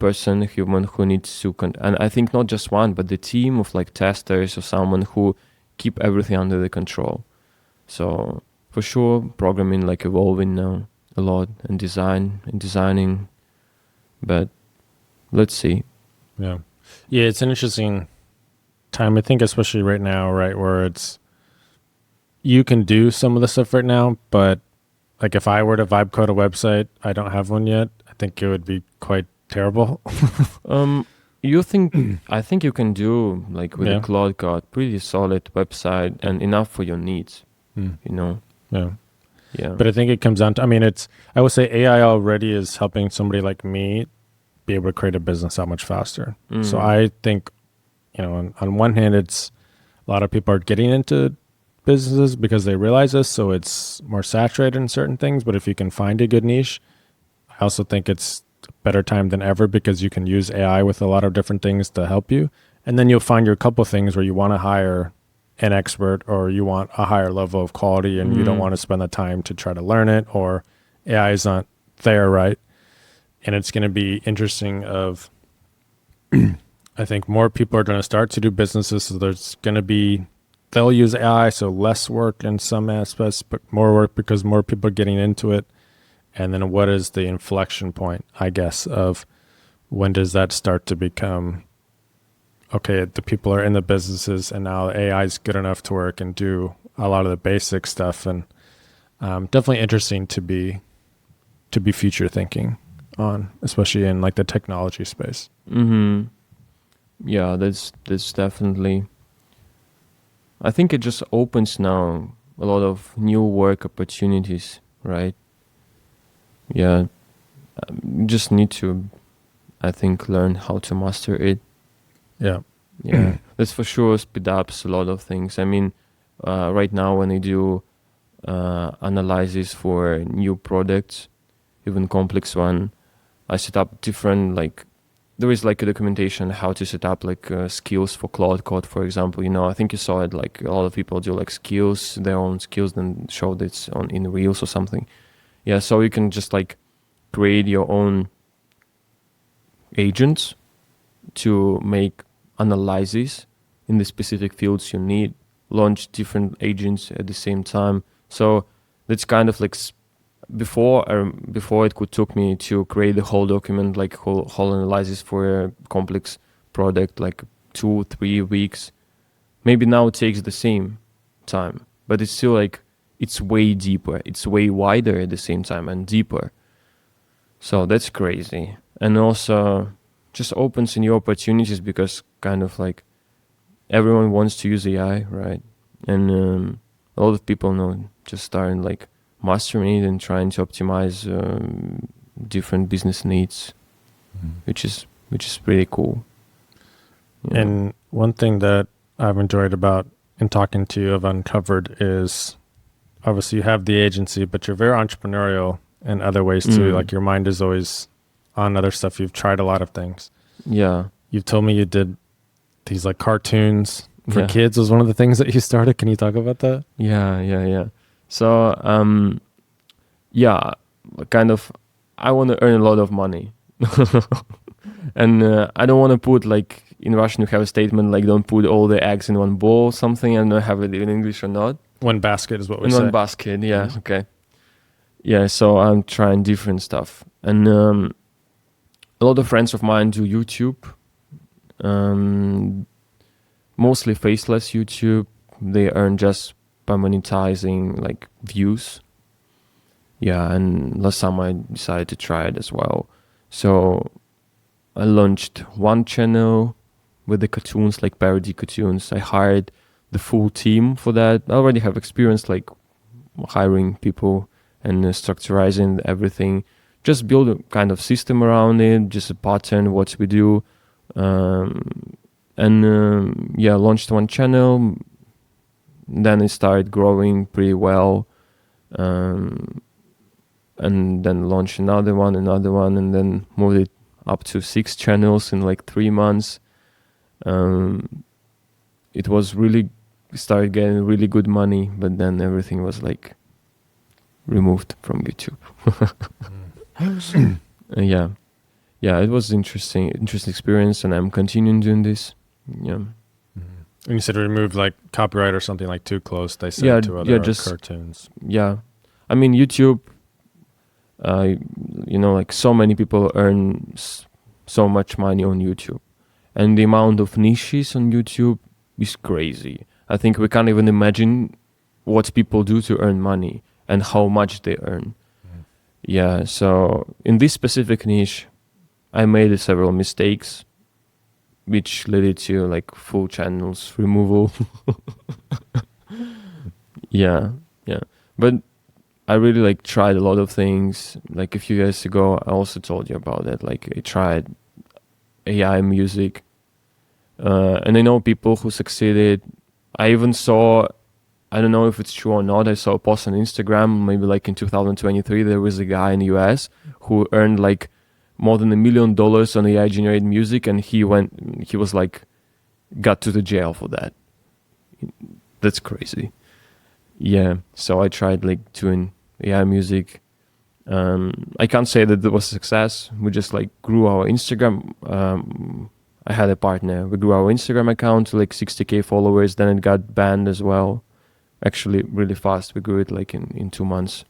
human who needs to and I think not just one, but the team of like testers or someone who keep everything under the control. So for sure, programming like evolving now a lot, and designing, but let's see. Yeah, it's an interesting time, I think, especially right now, right, where it's you can do some of the stuff right now, but like if I were to vibe code a website, I don't have one yet, I think it would be quite terrible. I think you can do like with a Cloud Card pretty solid website and enough for your needs. You know. Yeah. But I think it comes down to, I mean, I would say AI already is helping somebody like me be able to create a business that much faster. So I think, on one hand, it's a lot of people are getting into businesses because they realize this, so it's more saturated in certain things. But if you can find a good niche, I also think it's a better time than ever because you can use AI with a lot of different things to help you. And then you'll find your couple things where you want to hire an expert, or you want a higher level of quality and you don't want to spend the time to try to learn it, or AI is not there, right? And it's going to be interesting of, I think more people are going to start to do businesses. So they'll use AI. So less work in some aspects, but more work because more people are getting into it. And then what is the inflection point, I guess, of when does that start to become, okay, the people are in the businesses and now AI is good enough to work and do a lot of the basic stuff. And definitely interesting to be future thinking on, especially in like the technology space. Yeah, that's definitely. I think it just opens now a lot of new work opportunities, right? Yeah, you just need to, I think, learn how to master it. Yeah. Yeah, that's for sure speed ups a lot of things. I mean, right now when I do analysis for new products, even complex one, I set up different like there is like a documentation how to set up like skills for Cloud Code, for example. You know, I think you saw it. Like a lot of people do like skills, their own skills, then show this on in Reels or something. Yeah, so you can just like create your own agents to make analysis in the specific fields you need, launch different agents at the same time. So that's kind of like before it could took me to create the whole document, like whole analysis for a complex product, like 2-3 weeks. Maybe now it takes the same time, but it's still like it's way deeper, it's way wider at the same time and deeper. So that's crazy. And also just opens new opportunities because kind of like everyone wants to use AI, right? And a lot of people know just starting like mastering it and trying to optimize different business needs, which is pretty cool. Yeah. And one thing that I've enjoyed about in talking to you, I've uncovered is obviously you have the agency, but you're very entrepreneurial in other ways too. Like your mind is always on other stuff. You've tried a lot of things. Yeah. You've told me you did these like cartoons for Yeah. kids was one of the things that you started. Can you talk about that? Yeah. So yeah, kind of I want to earn a lot of money. And I don't want to put like in Russian you have a statement like don't put all the eggs in one bowl or something. I don't know have it in English or not. One basket is what we In say. one basket, yeah. Okay. Yeah, so I'm trying different stuff. And a lot of friends of mine do YouTube. Mostly faceless YouTube. They earn just by monetizing like views. Yeah, and last time I decided to try it as well. So I launched one channel with the cartoons, like parody cartoons. I hired the full team for that. I already have experience like hiring people and structurizing everything. Just build a kind of system around it, just a pattern, what we do. Yeah, launched one channel. Then it started growing pretty well. And then launched another one, and then moved it up to 6 channels in like 3 months. It was really started getting really good money, but then everything was like removed from YouTube. Yeah, it was interesting experience, and I'm continuing doing this. Yeah. And you said remove like copyright or something like too close. They said to other just cartoons. Yeah, I mean YouTube. Like so many people earn so much money on YouTube, and the amount of niches on YouTube is crazy. I think we can't even imagine what people do to earn money and how much they earn. Yeah, so in this specific niche, I made several mistakes, which led to like full channels removal. Yeah, but I really like tried a lot of things. Like a few years ago, I also told you about that. Like I tried AI music, and I know people who succeeded. I even saw, I don't know if it's true or not, I saw a post on Instagram, maybe like in 2023, there was a guy in the US who earned like more than $1 million on AI generated music, and he was like, got to the jail for that. That's crazy. Yeah, so I tried like doing AI music. I can't say that it was a success. We just like grew our Instagram. I had a partner. We grew our Instagram account to like 60K followers. Then it got banned as well. Actually, really fast. We grew it like in 2 months.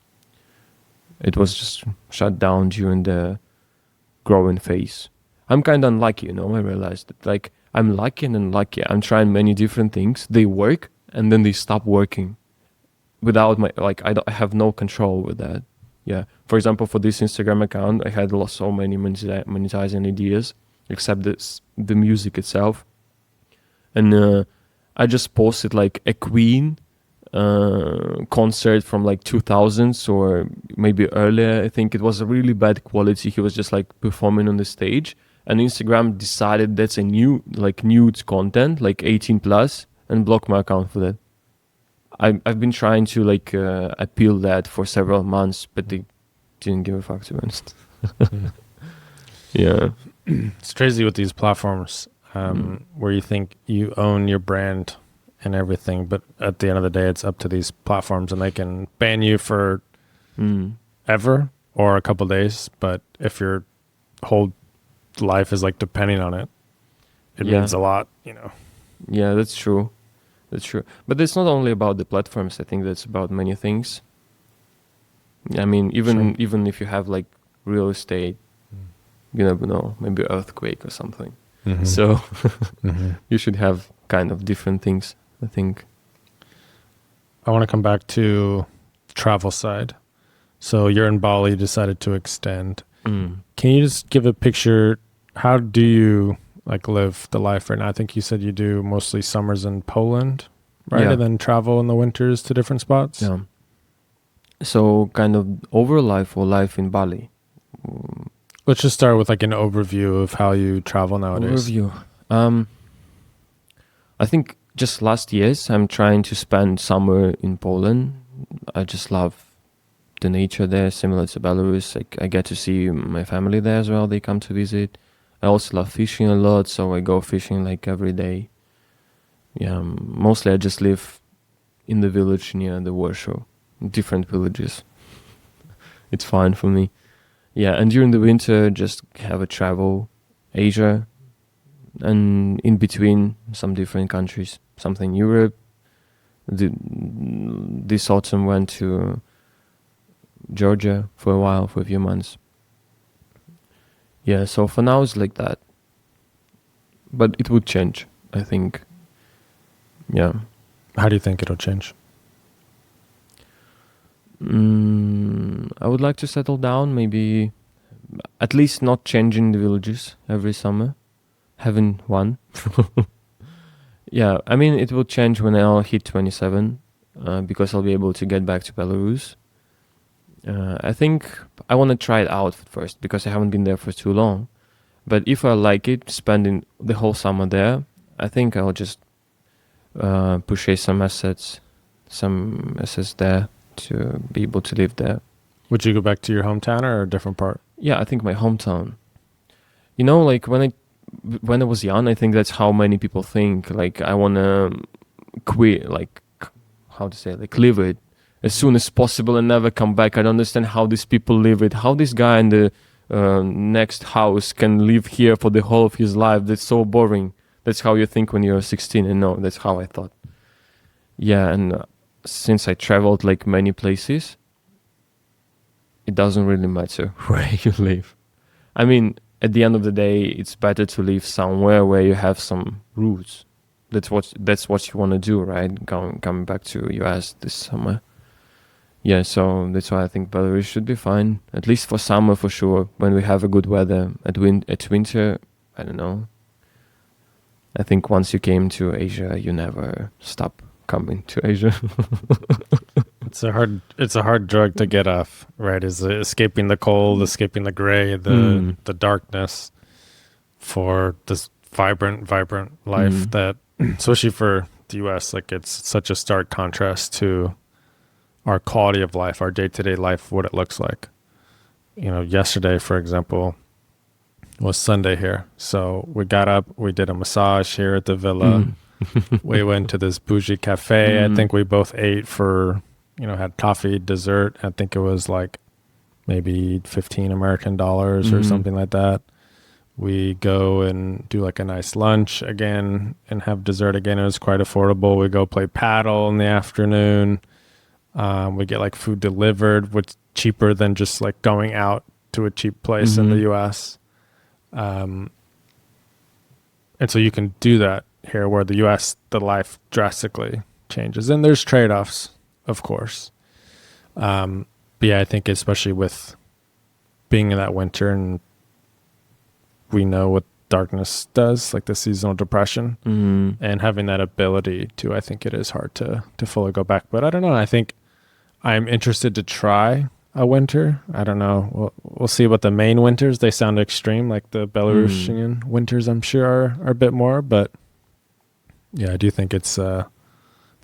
It was just shut down during the growing phase. I'm kind of unlucky, I realized that like I'm lucky and unlucky. I'm trying many different things. They work and then they stop working without my, like I have no control with that. Yeah. For example, for this Instagram account, I had so many monetizing ideas, except the music itself. And I just posted like a Queen concert from like 2000s or maybe earlier. I think it was a really bad quality. He was just like performing on the stage, and Instagram decided that's a new like nude content, like 18 plus, and blocked my account for that. I've been trying to like appeal that for several months, but they didn't give a fuck, to be honest. Yeah. It's crazy with these platforms where you think you own your brand and everything, but at the end of the day, it's up to these platforms, and they can ban you for ever or a couple days. But if your whole life is like depending on it, it means a lot, you know. Yeah, that's true. That's true. But it's not only about the platforms. I think that's about many things. I mean, even if you have like real estate, you never know, maybe earthquake or something. So you should have kind of different things, I think. I want to come back to the travel side. So you're in Bali, you decided to extend. Can you just give a picture? How do you like live the life right now? I think you said you do mostly summers in Poland, right? Yeah. And then travel in the winters to different spots. Yeah. So kind of over life or life in Bali. Let's just start with like an overview of how you travel nowadays. Overview. I think just last years I'm trying to spend summer in Poland. I just love the nature there, similar to Belarus. Like I get to see my family there as well. They come to visit. I also love fishing a lot, so I go fishing like every day. Yeah, mostly I just live in the village near the Warsaw, different villages. It's fine for me. Yeah, and during the winter, just have a travel, Asia, and in between some different countries, something Europe. This autumn went to Georgia for a while, for a few months. Yeah, so for now it's like that. But it would change, I think. Yeah. How do you think it'll change? I would like to settle down, maybe at least not changing the villages every summer, having one. Yeah, I mean, it will change when I'll hit 27, because I'll be able to get back to Belarus. I think I want to try it out first because I haven't been there for too long. But if I like it, spending the whole summer there, I think I'll just purchase some assets there to be able to live there. Would you go back to your hometown or a different part? Yeah, I think my hometown. You know, like when I was young, I think that's how many people think. Like I wanna quit, like how to say, like live it as soon as possible and never come back. I don't understand how these people live it. How this guy in the next house can live here for the whole of his life. That's so boring. That's how you think when you're 16. And no, that's how I thought. Yeah, and since I traveled like many places, it doesn't really matter where you live. I mean, at the end of the day, it's better to live somewhere where you have some roots. That's what you want to do, right? Coming back to US this summer. Yeah, so that's why I think Belarus should be fine, at least for summer for sure. When we have a good weather, at winter, I don't know. I think once you came to Asia, you never stop coming to Asia. It's a hard drug to get off, right? Is escaping the cold, escaping the gray, the darkness, for this vibrant life that, especially for the US, like it's such a stark contrast to our quality of life, our day-to-day life, what it looks like. You know, yesterday, for example, was Sunday here. So we got up, we did a massage here at the villa. We went to this bougie cafe. I think we both ate for, had coffee, dessert. I think it was like maybe 15 American dollars or something like that. We go and do like a nice lunch again and have dessert again. It was quite affordable. We go play paddle in the afternoon. We get like food delivered, which is cheaper than just like going out to a cheap place in the US. And so you can do that here, where the US, the life drastically changes. And there's trade-offs, of course. But yeah, I think especially with being in that winter, and we know what darkness does, like the seasonal depression, Mm. and having that ability to, I think it is hard to fully go back. But I don't know. I think I'm interested to try a winter. I don't know. We'll see what the main winters, they sound extreme, like the Belarusian winters, I'm sure are a bit more, but yeah, I do think it's an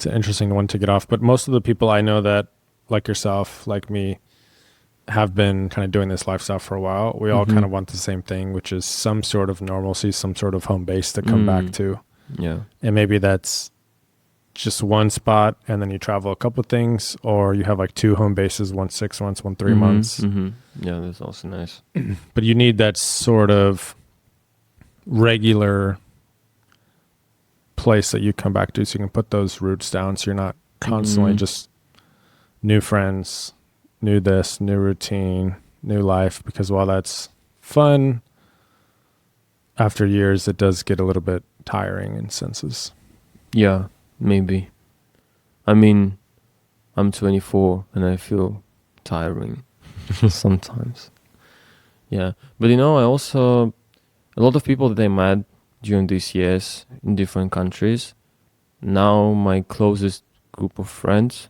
interesting one to get off. But most of the people I know that, like yourself, like me, have been kind of doing this lifestyle for a while, we all kind of want the same thing, which is some sort of normalcy, some sort of home base to come back to. Yeah. And maybe that's just one spot and then you travel a couple things, or you have like 2 home bases, one 6 months, one 3 months. Yeah, that's also nice. But you need that sort of regular place that you come back to so you can put those roots down, so you're not constantly just new friends, new this, new routine, new life. Because while that's fun, after years it does get a little bit tiring in senses. Yeah, maybe. I mean, I'm 24 and I feel tiring sometimes. Yeah, but I also, a lot of people that I met during these years in different countries, now my closest group of friends.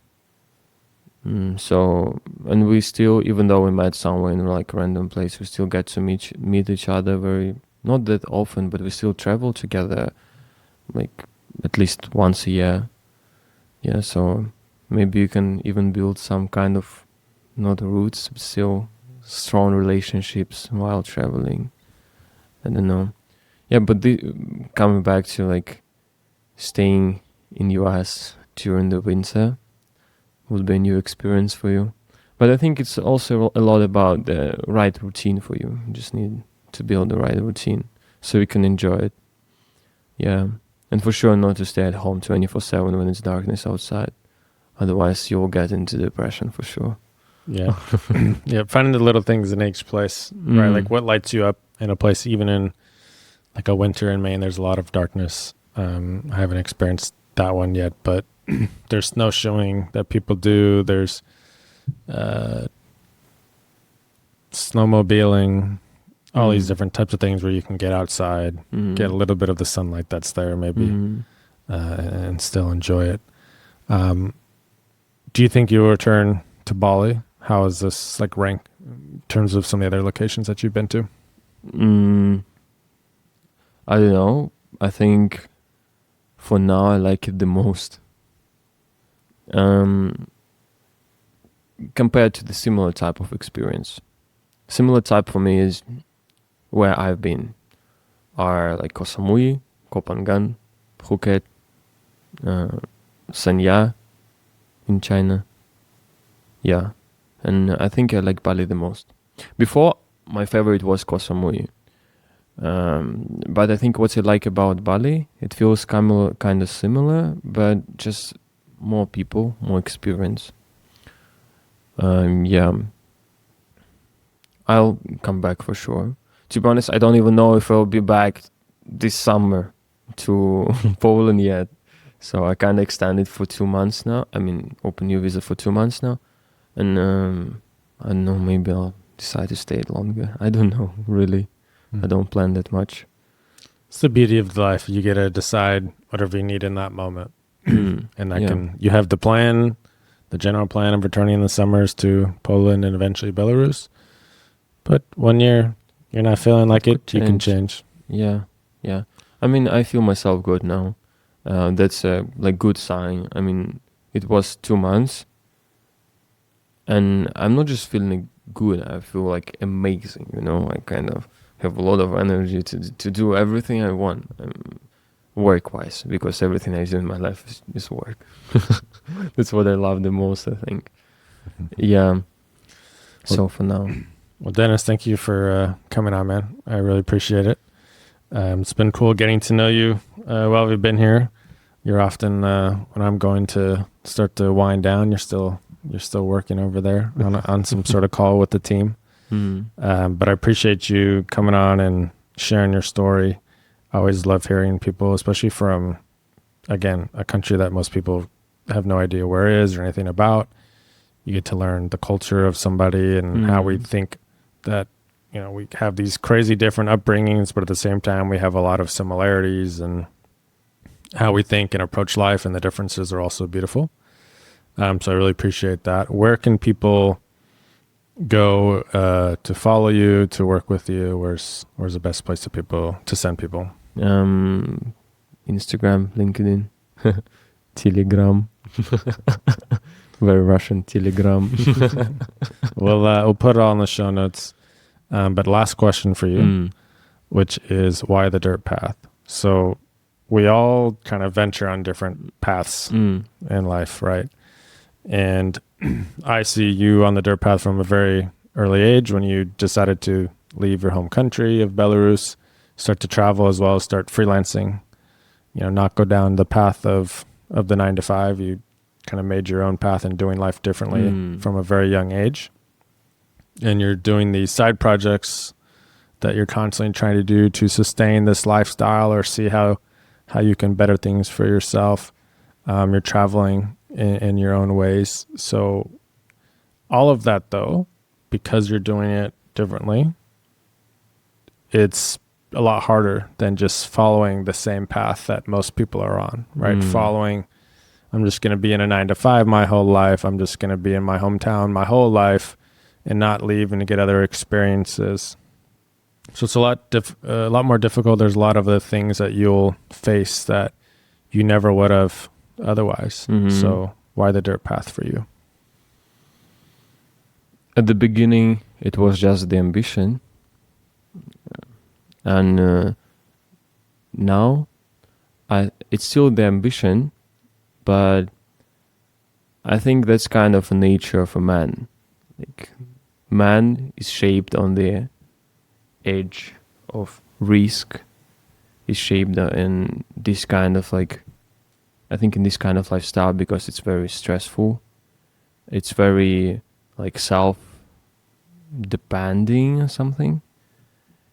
So, and we still, even though we met somewhere in like a random place, we still get to meet each other very, not that often, but we still travel together like at least once a year. Yeah, so maybe you can even build some kind of, not roots, but still strong relationships while traveling. I don't know. Yeah, but coming back to like staying in US during the winter would be a new experience for you. But I think it's also a lot about the right routine for you. You just need to build the right routine so you can enjoy it. Yeah. And for sure not to stay at home 24/7 when it's darkness outside. Otherwise you'll get into depression for sure. Yeah. Yeah, finding the little things in each place, right? Like what lights you up in a place, even in like a winter in Maine, there's a lot of darkness. I haven't experienced that one yet, but there's snow showing that people do. There's snowmobiling, all these different types of things where you can get outside, get a little bit of the sunlight that's there maybe, and still enjoy it. Do you think you'll return to Bali? How is this like rank in terms of some of the other locations that you've been to? I don't know. I think for now I like it the most. Compared to the similar type of experience. Similar type for me is where I've been are like Koh Samui, Koh Phangan, Phuket, Sanya in China. Yeah. And I think I like Bali the most. Before, my favorite was Koh Samui. But I think what's I like about Bali, it feels kind of similar, but just more people, more experience. Yeah. I'll come back for sure. To be honest, I don't even know if I'll be back this summer to Poland yet. So I kind of extended for 2 months now. I mean, open new visa for 2 months now. And I don't know, maybe I'll decide to stay longer. I don't know, really. I don't plan that much. It's the beauty of life. You get to decide whatever you need in that moment. And you have the plan, the general plan of returning in the summers to Poland and eventually Belarus. But 1 year, you're not feeling like it, you can change. Yeah. I mean, I feel myself good now. That's a like good sign. I mean, it was 2 months. And I'm not just feeling good, I feel like amazing, I kind of have a lot of energy to do everything I want, work-wise, because everything I do in my life is work. That's what I love the most, I think. Yeah. So for now. Well, Dennis, thank you for coming on, man. I really appreciate it. It's been cool getting to know you while we've been here. You're often, when I'm going to start to wind down, you're still working over there on some sort of call with the team. But I appreciate you coming on and sharing your story. I always love hearing people, especially from, again, a country that most people have no idea where it is or anything about. You get to learn the culture of somebody and how we think that you know, we have these crazy different upbringings, but at the same time, we have a lot of similarities and how we think and approach life, and the differences are also beautiful. So I really appreciate that. Where can people go to follow you, to work with you? Where's the best place to send people? Instagram, LinkedIn, Telegram. Very Russian, Telegram. We'll put it all in the show notes. But last question for you, which is why the dirt path? So we all kind of venture on different paths in life, right? And I see you on the dirt path from a very early age when you decided to leave your home country of Belarus, start to travel as well as start freelancing, you know, not go down the path of the 9 to 5. You kind of made your own path and doing life differently from a very young age. And you're doing these side projects that you're constantly trying to do to sustain this lifestyle or see how you can better things for yourself. You're traveling in your own ways. So all of that, though, because you're doing it differently, it's a lot harder than just following the same path that most people are on, right? Following, I'm just going to be in a 9 to 5 my whole life. I'm just going to be in my hometown my whole life and not leave and get other experiences. So it's a lot more difficult. There's a lot of the things that you'll face that you never would have otherwise. So why the dirt path for you? At the beginning, it was just the ambition. And now, it's still the ambition, but I think that's kind of a nature of a man. Like, man is shaped on the edge of risk, is shaped in this kind of I think in this kind of lifestyle because it's very stressful. It's very self-depending or something.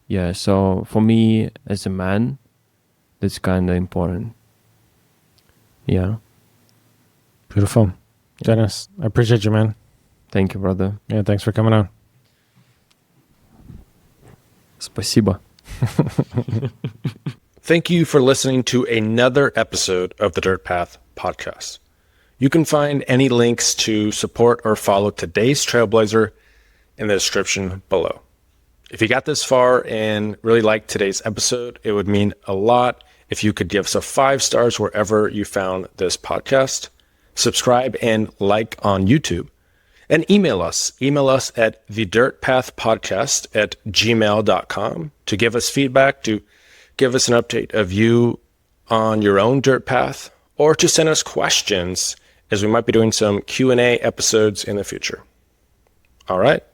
Yeah, so for me as a man, that's kind of important. Yeah. Beautiful. Dennis, I appreciate you, man. Thank you, brother. Yeah, thanks for coming on. Спасибо. Thank you for listening to another episode of the Dirt Path podcast. You can find any links to support or follow today's Trailblazer in the description below. If you got this far and really liked today's episode, it would mean a lot if you could give us a 5 stars wherever you found this podcast. Subscribe and like on YouTube. And email us. Email us at thedirtpathpodcast@gmail.com to give us feedback, to give us an update of you on your own dirt path, or to send us questions, as we might be doing some Q&A episodes in the future. All right.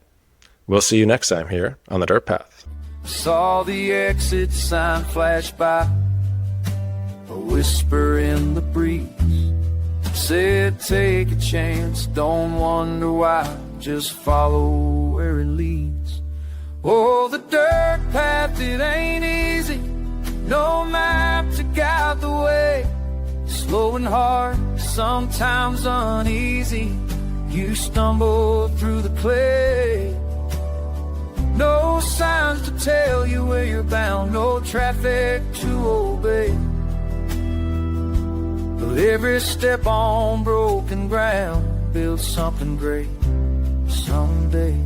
We'll see you next time here on the Dirt Path. Saw the exit sign flash by, a whisper in the breeze. Said take a chance, don't wonder why, just follow where it leads. Oh, the dirt path, it ain't easy, no map to guide the way. Slow and hard, sometimes uneasy, you stumble through the clay. No signs to tell you where you're bound, no traffic to obey. But every step on broken ground builds something great someday.